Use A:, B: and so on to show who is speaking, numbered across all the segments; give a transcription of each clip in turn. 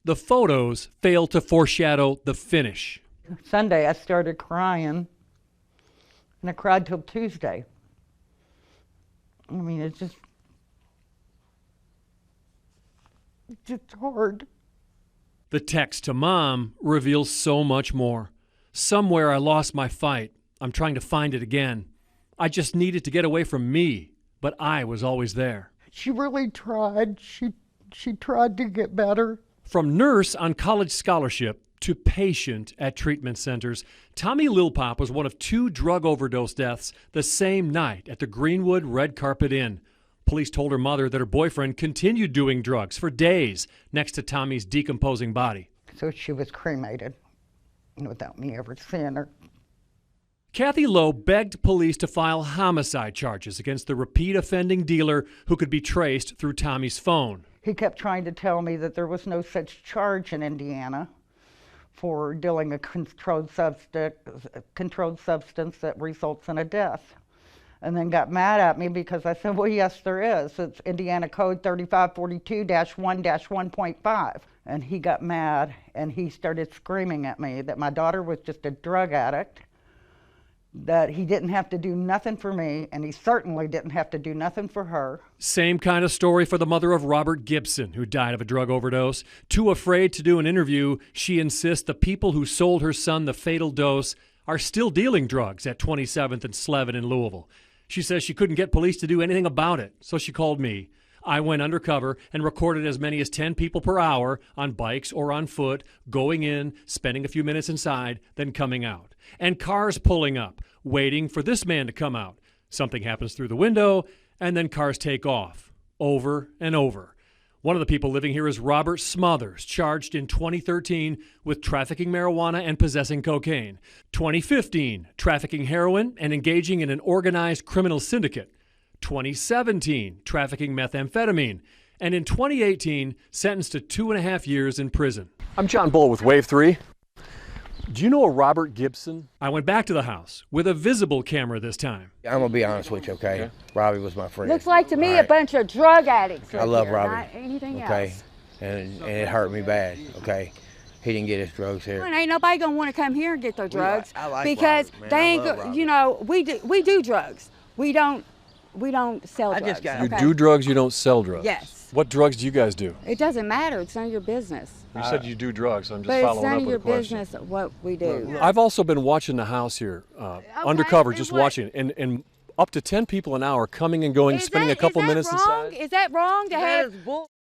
A: the photos fail to foreshadow the finish.
B: Sunday I started crying, and I cried till Tuesday. I mean, it's just hard.
A: The text to Mom reveals so much more. Somewhere I lost my fight. I'm trying to find it again. I just needed to get away from me, but I was always there.
B: She really tried. She tried to get better.
A: From nurse on college scholarship to patient at treatment centers, Tommy Lilpop was one of 2 drug overdose deaths the same night at the Greenwood Red Carpet Inn. Police told her mother that her boyfriend continued doing drugs for days next to Tommy's decomposing body.
B: So she was cremated without me ever seeing her.
A: Kathy Lowe begged police to file homicide charges against the repeat offending dealer who could be traced through Tommy's phone.
B: He kept trying to tell me that there was no such charge in Indiana for dealing a controlled substance that results in a death. And then got mad at me because I said, well, yes, there is. It's Indiana Code 3542-1-1.5. And he got mad and he started screaming at me that my daughter was just a drug addict, that he didn't have to do nothing for me, and he certainly didn't have to do nothing for her.
A: Same kind of story for the mother of Robert Gibson, who died of a drug overdose. Too afraid to do an interview, she insists the people who sold her son the fatal dose are still dealing drugs at 27th and Slevin in Louisville. She says she couldn't get police to do anything about it, so she called me. I went undercover and recorded as many as 10 people per hour on bikes or on foot, going in, spending a few minutes inside, then coming out. And cars pulling up, waiting for this man to come out. Something happens through the window, and then cars take off, over and over. One of the people living here is Robert Smothers, charged in 2013 with trafficking marijuana and possessing cocaine. 2015, trafficking heroin and engaging in an organized criminal syndicate. 2017, trafficking methamphetamine. And in 2018, sentenced to 2.5 years in prison. I'm John Bull with Wave 3. Do you know a Robert Gibson? I went back to the house with a visible camera this time.
C: I'm going to be honest with you, okay? Robbie was my friend.
D: Looks like to me a bunch of drug addicts.
C: I love
D: here,
C: Robbie.
D: not anything
C: okay?
D: else.
C: And it hurt me bad, okay? He didn't get his drugs here.
D: And ain't nobody going to want to come here and get their drugs
C: I like
D: because
C: Robert, man.
D: they ain't,
C: I love Robert.
D: you know, we do drugs. We don't sell drugs.
A: You do drugs, you don't sell drugs?
D: Yes.
A: What drugs do you guys do?
D: It doesn't matter. It's none of your business.
A: You said you do drugs, so I'm just
D: But it's
A: following
D: none
A: up
D: of
A: with
D: your
A: a question.
D: business what we do.
A: I've also been watching the house here, undercover, just
D: what?
A: watching, and up to 10 people an hour coming and going, spending a couple minutes inside.
D: Is that wrong to have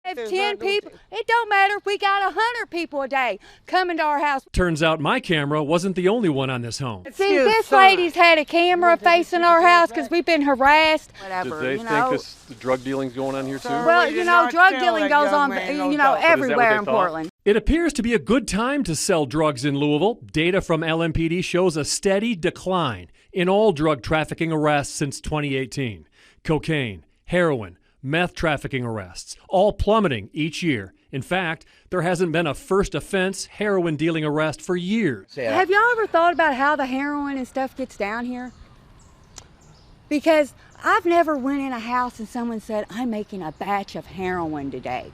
D: 10 people? It don't matter if we got 100 people a day coming to our house.
A: Turns out my camera wasn't the only one on this home.
D: See, this lady's had a camera facing our house because we've been harassed. Whatever,
A: Did they think the drug dealing's going on here too?
D: Well, you know, drug dealing goes on, everywhere in Portland.
A: It appears to be a good time to sell drugs in Louisville. Data from LMPD shows a steady decline in all drug trafficking arrests since 2018. Cocaine, heroin, meth trafficking arrests, all plummeting each year. In fact, there hasn't been a first offense heroin dealing arrest for years.
D: Have y'all ever thought about how the heroin and stuff gets down here? Because I've never went in a house and someone said, I'm making a batch of heroin today,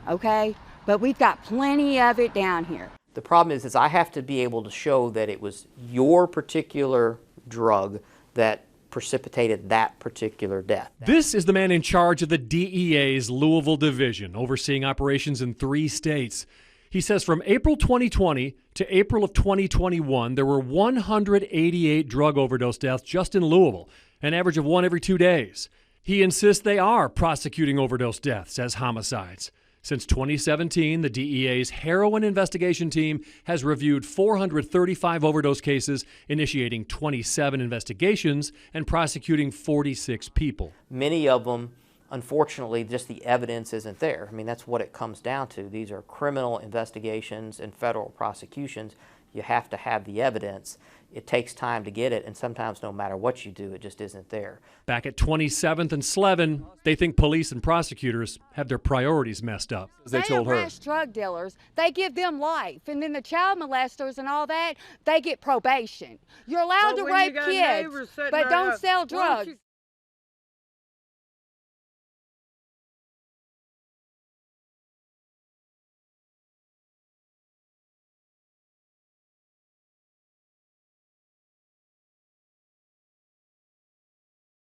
D: okay? But we've got plenty of it down here.
E: The problem is I have to be able to show that it was your particular drug that precipitated that particular death.
A: This is the man in charge of the DEA's Louisville division, overseeing operations in 3 states. He says from April 2020 to April of 2021, there were 188 drug overdose deaths just in Louisville, an average of 1 every 2 days. He insists they are prosecuting overdose deaths as homicides. Since 2017, the DEA's heroin investigation team has reviewed 435 overdose cases, initiating 27 investigations and prosecuting 46 people.
E: Many of them, unfortunately, just the evidence isn't there. I mean, that's what it comes down to. These are criminal investigations and federal prosecutions. You have to have the evidence. It takes time to get it, and sometimes no matter what you do, it just isn't there.
A: Back at 27th and Slevin, they think police and prosecutors have their priorities messed up. They told her.
D: Arrest drug dealers, they give them life, and then the child molesters and all that, they get probation. You're allowed to rape kids, but don't sell drugs.